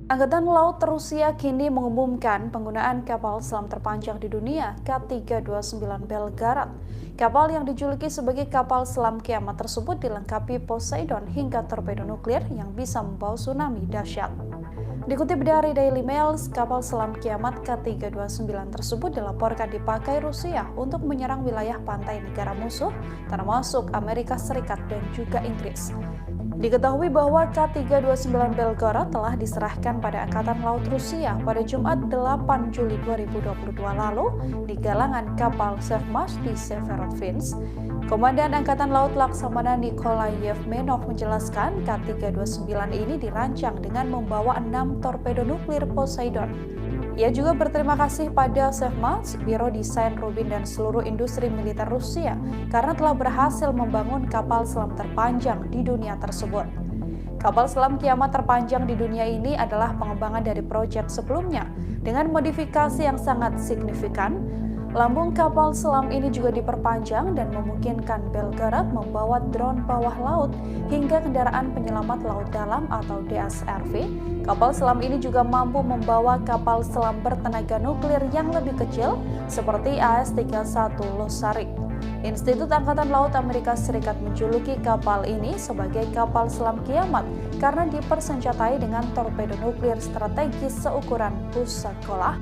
Angkatan Laut Rusia kini mengumumkan penggunaan kapal selam terpanjang di dunia K-329 Belgorod. Kapal yang dijuluki sebagai kapal selam kiamat tersebut dilengkapi Poseidon hingga torpedo nuklir yang bisa membawa tsunami dahsyat. Dikutip dari Daily Mail, kapal selam kiamat K-329 tersebut dilaporkan dipakai Rusia untuk menyerang wilayah pantai negara musuh, termasuk Amerika Serikat dan juga Inggris. Diketahui bahwa K-329 Belgorod telah diserahkan pada Angkatan Laut Rusia pada Jumat 8 Juli 2022 lalu di galangan kapal Sevmas di Severodvinsk. Komandan Angkatan Laut Laksamana Nikolai Yevmenov menjelaskan K-329 ini dirancang dengan membawa 6 torpedo nuklir Poseidon. Ia juga berterima kasih pada Sevmas, Biro Desain Rubin dan seluruh industri militer Rusia karena telah berhasil membangun kapal selam terpanjang di dunia tersebut. Kapal selam kiamat terpanjang di dunia ini adalah pengembangan dari proyek sebelumnya dengan modifikasi yang sangat signifikan. Lambung kapal selam ini juga diperpanjang dan memungkinkan Belgorod membawa drone bawah laut hingga kendaraan penyelamat laut dalam atau DSRV. Kapal selam ini juga mampu membawa kapal selam bertenaga nuklir yang lebih kecil seperti AS-31 Losari. Institut Angkatan Laut Amerika Serikat menjuluki kapal ini sebagai kapal selam kiamat karena dipersenjatai dengan torpedo nuklir strategis seukuran bus sekolah